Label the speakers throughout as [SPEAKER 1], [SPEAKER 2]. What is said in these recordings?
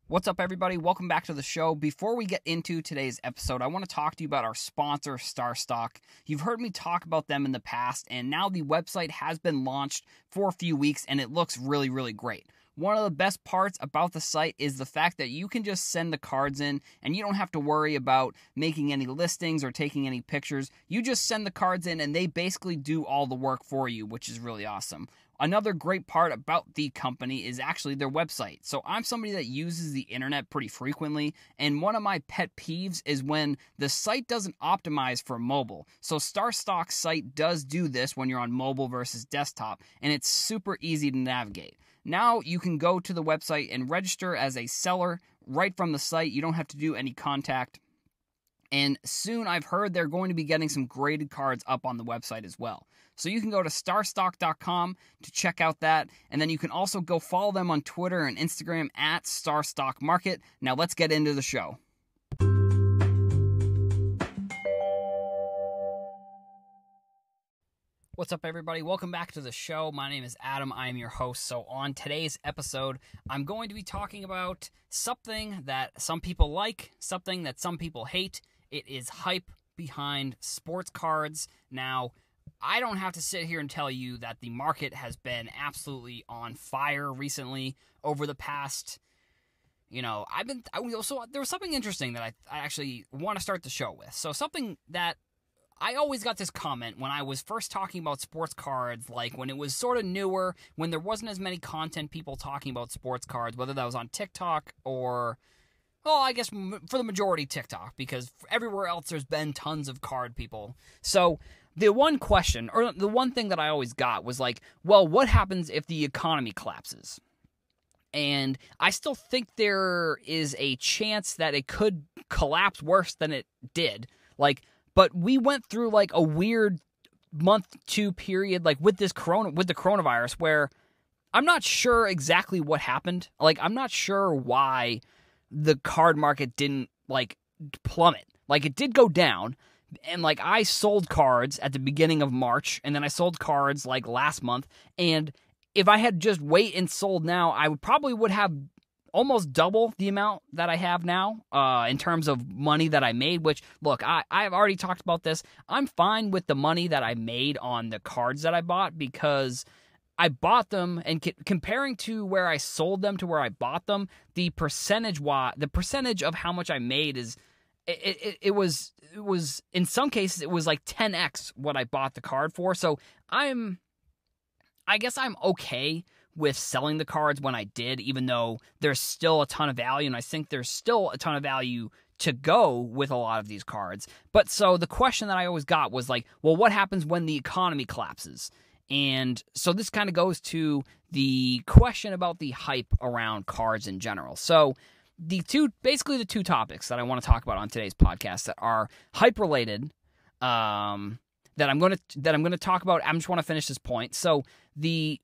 [SPEAKER 1] What's up, everybody? Welcome back to the show. Before we get into today's episode, I want to talk to you about our sponsor, StarStock. You've heard me talk about them in the past, and now the website has been launched for a few weeks, and it looks really, really great. One of the best parts about the site is the fact that you can just send the cards in, and you don't have to worry about making any listings or taking any pictures. You just send the cards in, and they basically do all the work for you, which is really awesome. Another great part about the company is actually their website. So I'm somebody that uses the internet pretty frequently, and one of my pet peeves is when the site doesn't optimize for mobile. So StarStock's site does do this when you're on mobile versus desktop, and it's super easy to navigate. Now you can go to the website and register as a seller right from the site. You don't have to do any contact. And soon I've heard they're going to be getting some graded cards up on the website as well. So you can go to starstock.com to check out that. And then you can also go follow them on Twitter and Instagram at StarStockMarket. Now let's get into the show. What's up, everybody? Welcome back to the show. My name is Adam. I am your host. So on today's episode, I'm going to be talking about something that some people like, something that some people hate. It is hype behind sports cards. Now, I don't have to sit here and tell you that the market has been absolutely on fire recently over the past, so there was something interesting that I actually want to start the show with. So something that I always got this comment when I was first talking about sports cards, like when it was sort of newer, when there wasn't as many content people talking about sports cards, whether that was on TikTok or, well, I guess for the majority TikTok, because everywhere else there's been tons of card people. So the one question, or the one thing that I always got was like, well, what happens if the economy collapses? And I still think there is a chance that it could collapse worse than it did. But we went through like a weird month-2 period, like with the coronavirus, where I'm not sure exactly what happened. Like, I'm not sure why the card market didn't like plummet. Like, it did go down, and like I sold cards at the beginning of March, and then I sold cards like last month. And if I had just wait and sold now, I would have almost double the amount that I have now in terms of money that I made, which, look, I've already talked about this. I'm fine with the money that I made on the cards that I bought because I bought them, and comparing to where I sold them to where I bought them, the percentage of how much I made is, it was in some cases, it was like 10x what I bought the card for. So I guess I'm okay with selling the cards when I did, even though there's still a ton of value, and I think there's still a ton of value to go with a lot of these cards. But so the question that I always got was like, well, what happens when the economy collapses? And so this kind of goes to the question about the hype around cards in general. So the two topics that I want to talk about on today's podcast that are hype related, that I'm going to talk about. I just want to finish this point. So the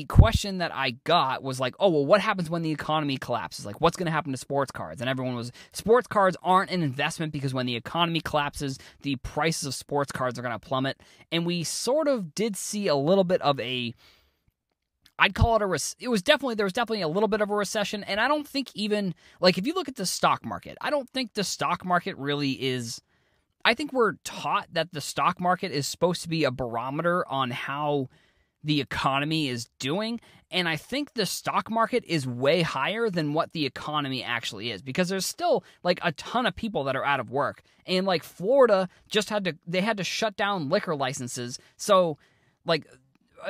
[SPEAKER 1] question that I got was like, oh, well, what happens when the economy collapses? Like, what's going to happen to sports cards? And everyone was, sports cards aren't an investment because when the economy collapses, the prices of sports cards are going to plummet. And we sort of did see a little bit of I'd call it there was definitely a little bit of a recession. And I don't think even, like, if you look at the stock market, I don't think the stock market really is, I think we're taught that the stock market is supposed to be a barometer on how the economy is doing, and I think the stock market is way higher than what the economy actually is, because there's still like a ton of people that are out of work, and like Florida just had to shut down liquor licenses. So like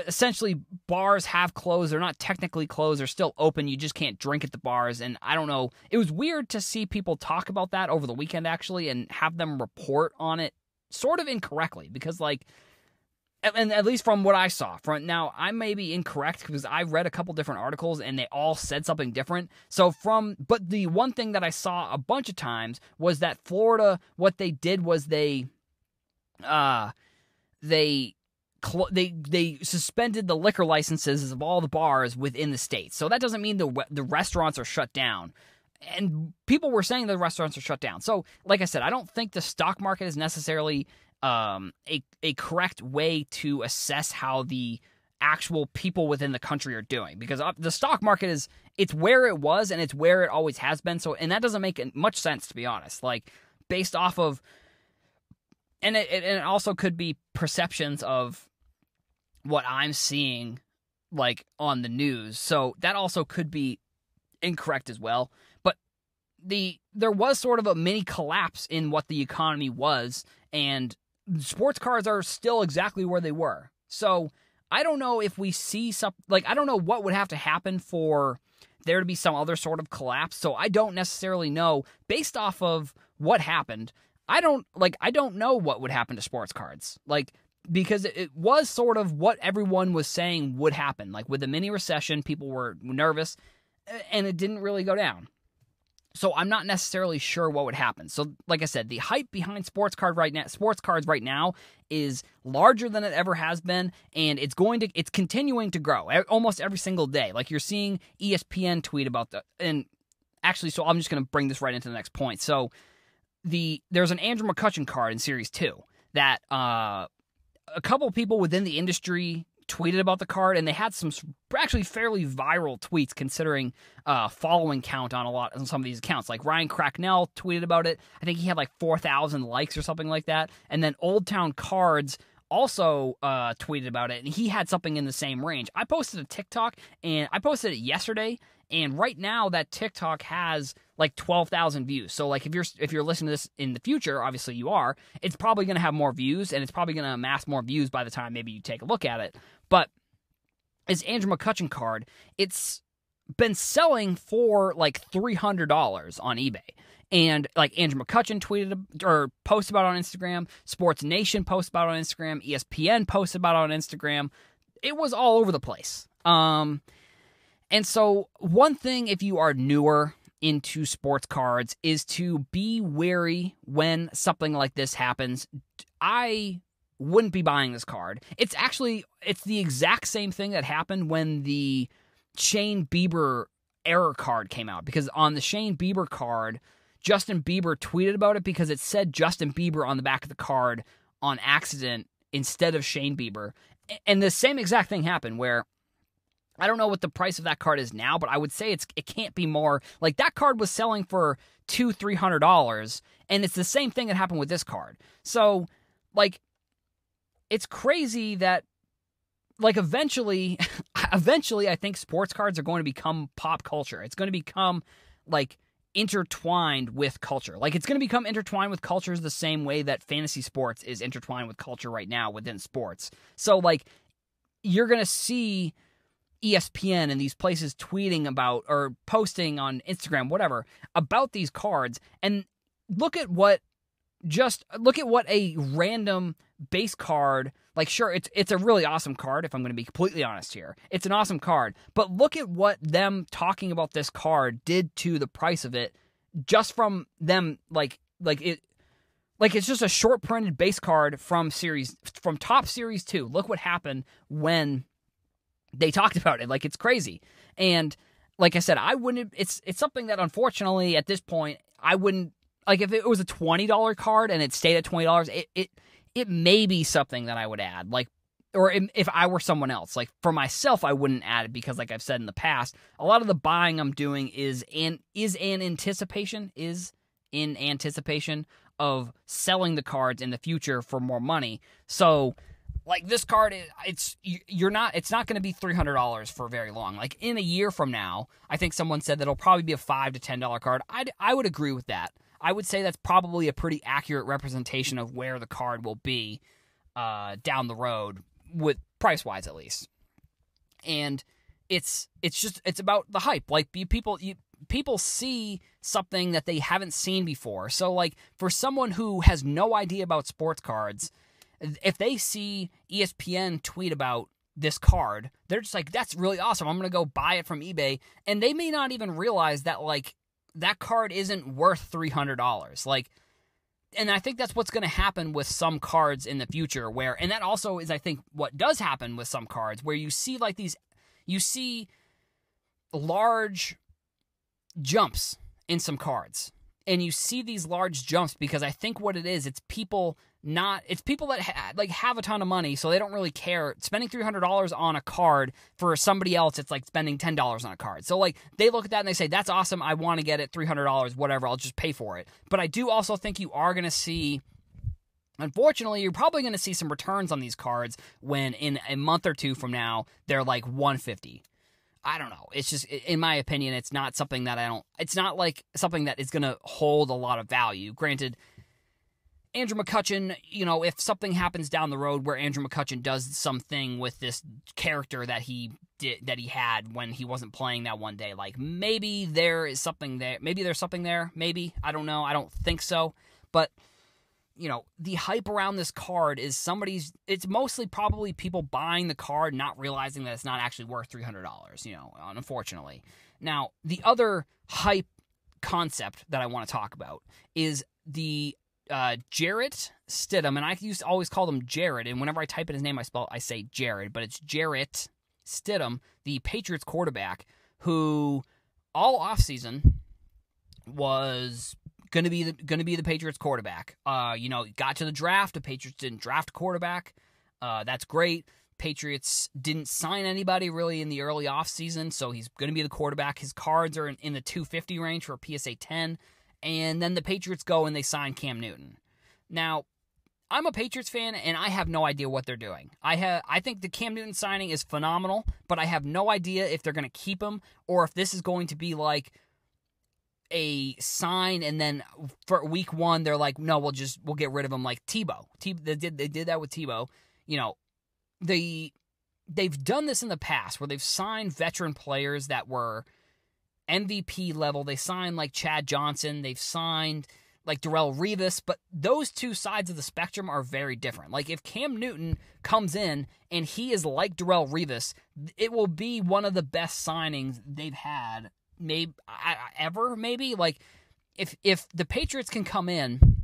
[SPEAKER 1] essentially bars have closed. They're not technically closed, they're still open, you just can't drink at the bars. And I don't know, it was weird to see people talk about that over the weekend actually, and have them report on it sort of incorrectly, because like, and at least from what I saw, now I may be incorrect because I read a couple different articles and they all said something different. But the one thing that I saw a bunch of times was that Florida, what they did was they suspended the liquor licenses of all the bars within the state. So that doesn't mean the restaurants are shut down. And people were saying the restaurants are shut down. So, like I said, I don't think the stock market is necessarily a correct way to assess how the actual people within the country are doing, because the stock market it's where it was and it's where it always has been. So, and that doesn't make much sense, to be honest, like based off of, and it also could be perceptions of what I'm seeing like on the news. So that also could be incorrect as well. But there was sort of a mini collapse in what the economy was, and sports cards are still exactly where they were. So I don't know if we see I don't know what would have to happen for there to be some other sort of collapse. So I don't necessarily know, based off of what happened. I don't know what would happen to sports cards. Like, because it was sort of what everyone was saying would happen. Like, with the mini recession, people were nervous, and it didn't really go down. So I'm not necessarily sure what would happen. So, like I said, the hype behind sports cards right now is larger than it ever has been, and it's continuing to grow almost every single day. Like, you're seeing ESPN tweet about and actually, so I'm just going to bring this right into the next point. So there's an Andrew Mccutchen card in Series 2 that a couple of people within the industry tweeted about the card, and they had some actually fairly viral tweets considering following count on some of these accounts. Like Ryan Cracknell tweeted about it. I think he had like 4,000 likes or something like that. And then Old Town Cards also tweeted about it, and he had something in the same range. I posted a TikTok, and I posted it yesterday, and right now that TikTok has like 12,000 views. So like if you're listening to this in the future, obviously you are, it's probably going to have more views, and it's probably going to amass more views by the time maybe you take a look at it. But it's Andrew Mccutchen card. It's been selling for like $300 on eBay. And like Andrew McCutchen tweeted or posted about it on Instagram, Sports Nation posted about it on Instagram, ESPN posted about it on Instagram. It was all over the place. And so one thing, if you are newer into sports cards, is to be wary when something like this happens. I wouldn't be buying this card. It's the exact same thing that happened when the Shane Bieber error card came out, because on the Shane Bieber card, Justin Bieber tweeted about it because it said Justin Bieber on the back of the card on accident instead of Shane Bieber. And the same exact thing happened, where I don't know what the price of that card is now, but I would say it can't be more. Like, that card was selling for $200-$300, and it's the same thing that happened with this card. So, like, it's crazy that, like, eventually, I think sports cards are going to become pop culture. It's going to become, like, intertwined with culture. Like, it's going to become intertwined with cultures the same way that fantasy sports is intertwined with culture right now within sports. So, like, you're going to see ESPN and these places tweeting about or posting on Instagram, whatever, about these cards, and look at what a random base card, like, sure, it's a really awesome card, if I'm going to be completely honest here. It's an awesome card, but look at what them talking about this card did to the price of it, just from them, it's just a short printed base card from Topps Series 2. Look what happened when they talked about it. Like, it's crazy. And like I said, it's something that, unfortunately, at this point, I wouldn't, like, if it was a $20 card and it stayed at $20, it may be something that I would add. Like, or if I were someone else. Like, for myself, I wouldn't add it, because, like I've said in the past, a lot of the buying I'm doing is in anticipation of selling the cards in the future for more money. So, like, this card, it's not going to be $300 for very long. Like, in a year from now, I think someone said that it'll probably be a $5 to $10 card. I would agree with that. I would say that's probably a pretty accurate representation of where the card will be down the road, with price-wise at least. And it's about the hype. Like, people see something that they haven't seen before. So, like, for someone who has no idea about sports cards, if they see ESPN tweet about this card, they're just like, that's really awesome, I'm going to go buy it from eBay. And they may not even realize that, like, that card isn't worth $300. Like, and I think that's what's going to happen with some cards in the future, and that also is, I think, what does happen with some cards, where you see, like, you see large jumps in some cards. And you see these large jumps because I think what it is, it's people it's people that have a ton of money, so they don't really care. Spending $300 on a card for somebody else, it's like spending $10 on a card. So like they look at that and they say, that's awesome, I want to get it, $300, whatever, I'll just pay for it. But I do also think you are going to see, unfortunately, you're probably going to see some returns on these cards when in a month or two from now, they're like $150. I don't know. It's just, in my opinion, it's not something that it's not like something that is going to hold a lot of value. Granted, Andrew Mccutchen, if something happens down the road where Andrew Mccutchen does something with this character that he had when he wasn't playing that one day, like maybe there is something there. Maybe there's something there. Maybe. I don't know. I don't think so. But, the hype around this card is it's mostly probably people buying the card, not realizing that it's not actually worth $300, unfortunately. Now, the other hype concept that I want to talk about is the Jarrett Stidham, and I used to always call him Jared, and whenever I type in his name, I say Jared, but it's Jarrett Stidham, the Patriots quarterback, who all offseason was going to be the Patriots quarterback. Got to the draft, the Patriots didn't draft a quarterback. That's great. Patriots didn't sign anybody really in the early offseason, so he's going to be the quarterback. His cards are in the 250 range for a PSA 10. And then the Patriots go and they sign Cam Newton. Now, I'm a Patriots fan, and I have no idea what they're doing. I think the Cam Newton signing is phenomenal, but I have no idea if they're going to keep him or if this is going to be like a sign, and then for week one they're like, no, we'll get rid of him, like Tebow. They did that with Tebow. They've done this in the past where they've signed veteran players that were MVP level. They signed like Chad Johnson. They've signed like Darrelle Revis, but those two sides of the spectrum are very different. Like if Cam Newton comes in and he is like Darrelle Revis, it will be one of the best signings they've had ever. Like if the Patriots can come in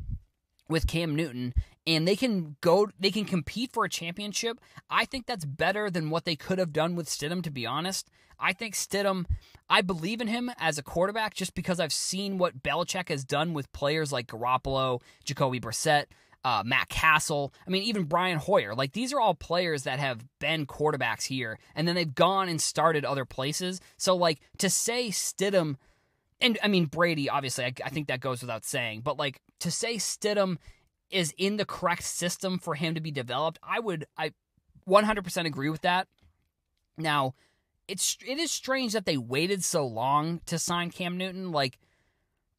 [SPEAKER 1] with Cam Newton and they can compete for a championship, I think that's better than what they could have done with Stidham, to be honest. I think Stidham, I believe in him as a quarterback just because I've seen what Belichick has done with players like Garoppolo, Jacoby Brissett, Matt Castle. I mean, even Brian Hoyer. Like, these are all players that have been quarterbacks here, and then they've gone and started other places. So, like, to say Stidham, and I mean, Brady, obviously, I think that goes without saying, but, like, to say Stidham is in the correct system for him to be developed, I 100% agree with that. Now, it is strange that they waited so long to sign Cam Newton. Like,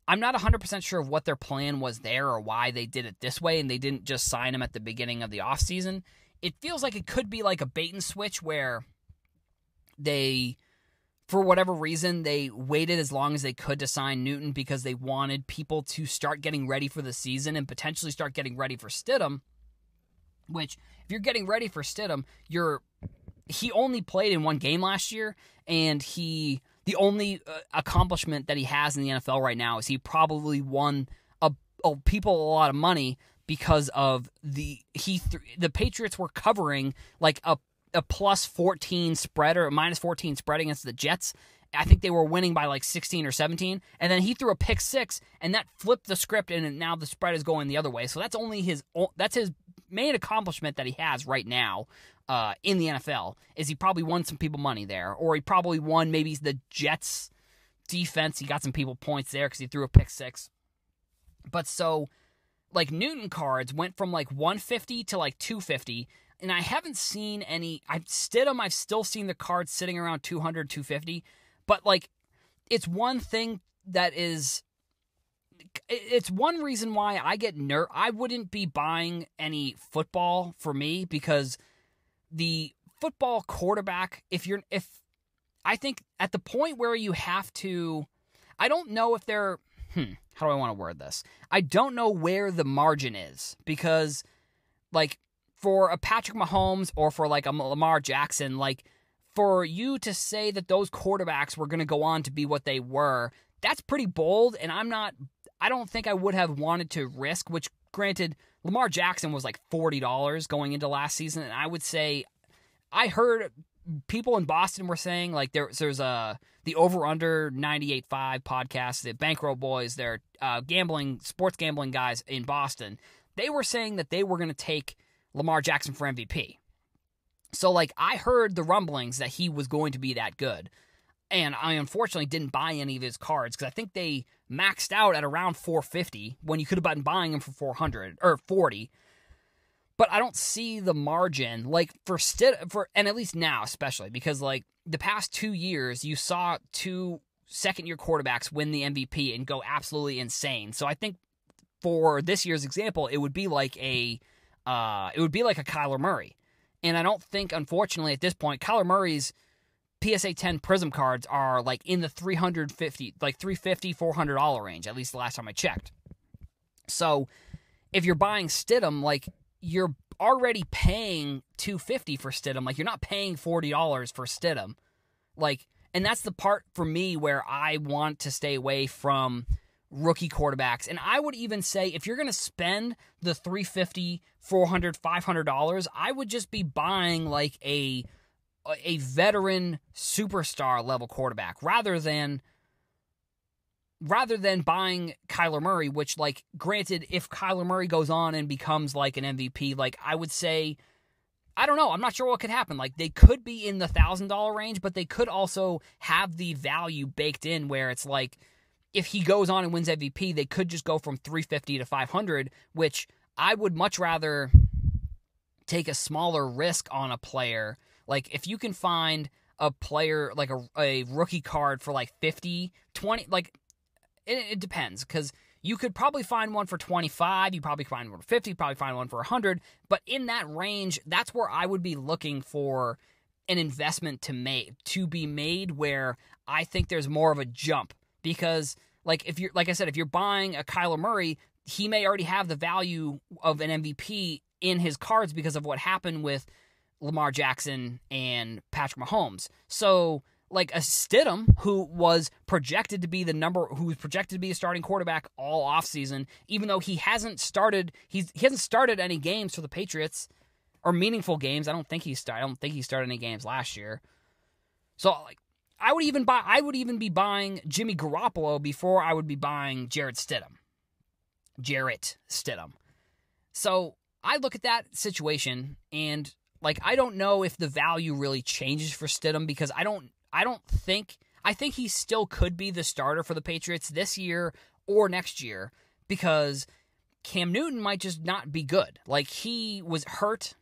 [SPEAKER 1] I'm not 100% sure of what their plan was there or why they did it this way and they didn't just sign him at the beginning of the offseason. It feels like it could be like a bait and switch where they, for whatever reason, they waited as long as they could to sign Newton because they wanted people to start getting ready for the season and potentially start getting ready for Stidham, which, if you're getting ready for Stidham, he only played in one game last year, and the only accomplishment that he has in the NFL right now is he probably won people a lot of money because of the Patriots were covering like a plus 14 spread or a minus 14 spread against the Jets. I think they were winning by like 16 or 17, and then he threw a pick six, and that flipped the script, and now the spread is going the other way. So that's his main accomplishment that he has right now in the NFL, is he probably won some people money there, or he probably won maybe the Jets defense. He got some people points there because he threw a pick six. But so, like, Newton cards went from like 150 to like 250, and I haven't seen any. I've still seen the cards sitting around 200, 250, but like, it's one thing that is. It's one reason why I get I wouldn't be buying any football for me, because the football quarterback, I think at the point where you have to, I don't know if they're, how do I want to word this? I don't know where the margin is, because like for a Patrick Mahomes or for like a Lamar Jackson, like for you to say that those quarterbacks were going to go on to be what they were, that's pretty bold, and I don't think I would have wanted to risk, which granted, Lamar Jackson was like $40 going into last season, and I would say, I heard people in Boston were saying, like, there's the Over-Under 98.5 podcast, the Bankroll Boys, they're sports gambling guys in Boston. they were saying that they were going to take Lamar Jackson for MVP. So, like, I heard the rumblings that he was going to be that good. And I unfortunately didn't buy any of his cards because I think they maxed out at around 450 when you could have been buying them for 400 or 40. But I don't see the margin, like, and at least now especially, because, like, the past 2 years, you saw 2 second-year quarterbacks win the MVP and go absolutely insane. So I think for this year's example, it would be like a Kyler Murray. And I don't think, unfortunately, at this point, Kyler Murray's PSA 10 Prism cards are like in the $350, $400 range, at least the last time I checked. So if you're buying Stidham, like, you're already paying $250 for Stidham. Like, you're not paying $40 for Stidham. Like, and that's the part for me where I want to stay away from rookie quarterbacks. And I would even say if you're going to spend the $350, $400, $500, I would just be buying like a veteran superstar level quarterback rather than buying Kyler Murray, which, like, granted, if Kyler Murray goes on and becomes like an MVP, like, I would say, I don't know, I'm not sure what could happen. Like, they could be in the $1,000 range, but they could also have the value baked in where it's like, if he goes on and wins MVP, they could just go from $350 to $500, which I would much rather take a smaller risk on a player. Like, if you can find a player, like a rookie card for like 50, 20, like, it depends, because you could probably find one for 25, you probably find one for 50, you probably find one for 100, but in that range, that's where I would be looking for an investment to be made where I think there's more of a jump. Because, like, like I said, if you're buying a Kyler Murray, he may already have the value of an MVP in his cards because of what happened with Lamar Jackson and Patrick Mahomes. So, like, a Stidham, who was projected to be a starting quarterback all offseason, even though he hasn't started any games for the Patriots, or meaningful games. I don't think he started any games last year. So, like, I would even be buying Jimmy Garoppolo before I would be buying Jarrett Stidham. So I look at that situation and, like, I don't know if the value really changes for Stidham, because I think he still could be the starter for the Patriots this year or next year, because Cam Newton might just not be good. Like, he was hurt,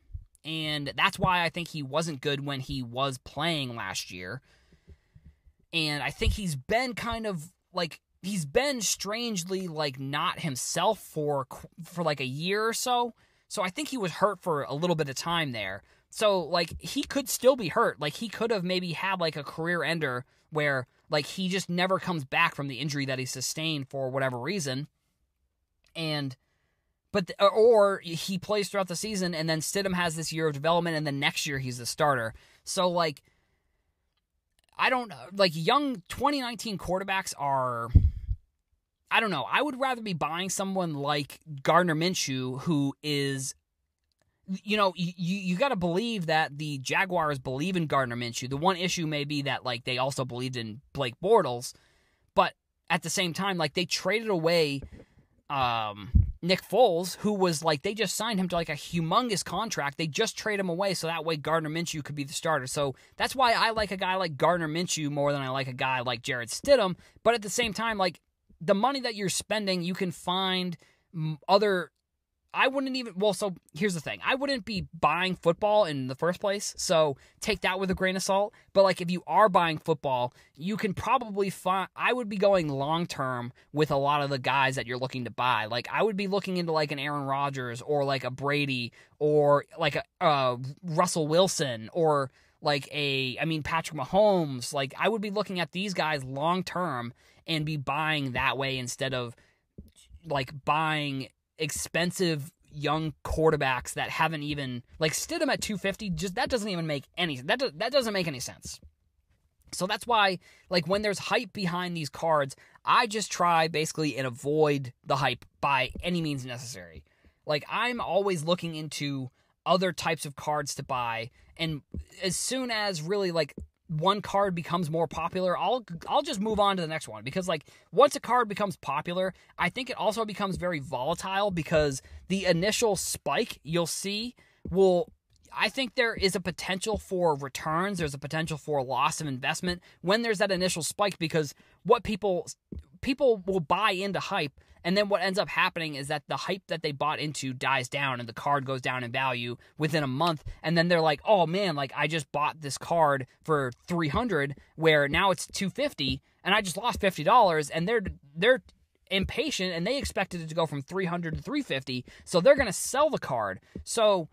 [SPEAKER 1] and that's why I think he wasn't good when he was playing last year. And I think he's been strangely, like, not himself for like a year or so. So I think he was hurt for a little bit of time there. So, like, he could still be hurt. Like, he could have maybe had, like, a career ender where, like, he just never comes back from the injury that he sustained for whatever reason. Or he plays throughout the season, and then Stidham has this year of development, and then next year he's the starter. So, like, I don't know. Like, young 2019 quarterbacks are, I don't know. I would rather be buying someone like Gardner Minshew, who is, you know, you got to believe that the Jaguars believe in Gardner Minshew. The one issue may be that, like, they also believed in Blake Bortles, but at the same time, like, they traded away Nick Foles, who was, like, they just signed him to, like, a humongous contract. They just trade him away so that way Gardner Minshew could be the starter. So that's why I like a guy like Gardner Minshew more than I like a guy like Jarrett Stidham. But at the same time, like, the money that you're spending, you can find other. So here's the thing. I wouldn't be buying football in the first place, so take that with a grain of salt. But, like, if you are buying football, you can probably find, I would be going long-term with a lot of the guys that you're looking to buy. Like, I would be looking into, like, an Aaron Rodgers or, like, a Brady or, like, a Russell Wilson or, like, Patrick Mahomes. Like, I would be looking at these guys long-term and be buying that way instead of, like, buying expensive young quarterbacks that haven't even, like, Stidham at 250, just that doesn't even make any sense. So that's why, like, when there's hype behind these cards, I just try basically and avoid the hype by any means necessary. Like, I'm always looking into other types of cards to buy, and as soon as really, like, one card becomes more popular, I'll just move on to the next one, because like once a card becomes popular, I think it also becomes very volatile, because the initial spike you'll see I think there is a potential for returns. There's a potential for loss of investment when there's that initial spike, because what people will buy into hype, and then what ends up happening is that the hype that they bought into dies down and the card goes down in value within a month, and then they're like, oh man, like I just bought this card for $300 where now it's $250 and I just lost $50, and they're impatient and they expected it to go from $300 to $350, so they're going to sell the card. So,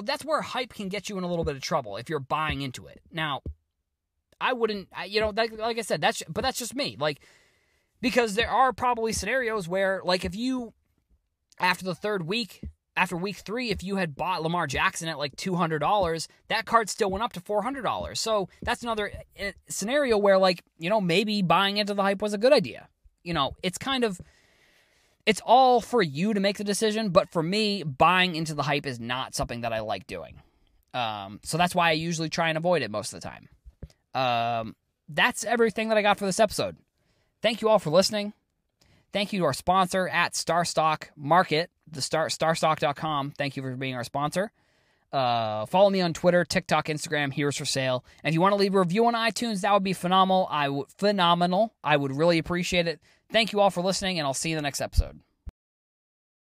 [SPEAKER 1] that's where hype can get you in a little bit of trouble if you're buying into it. Now, I wouldn't, like I said, that's just me. Like, because there are probably scenarios where, like, if you, after the third week, after week 3, if you had bought Lamar Jackson at like $200, that card still went up to $400. So that's another scenario where, like, maybe buying into the hype was a good idea. It's all for you to make the decision, but for me, buying into the hype is not something that I like doing. So that's why I usually try and avoid it most of the time. That's everything that I got for this episode. Thank you all for listening. Thank you to our sponsor at Starstock Market, starstock.com. Thank you for being our sponsor. Follow me on Twitter, TikTok, Instagram, Heroes for Sale. And if you want to leave a review on iTunes, that would be phenomenal. I would really appreciate it. Thank you all for listening, and I'll see you in the next episode.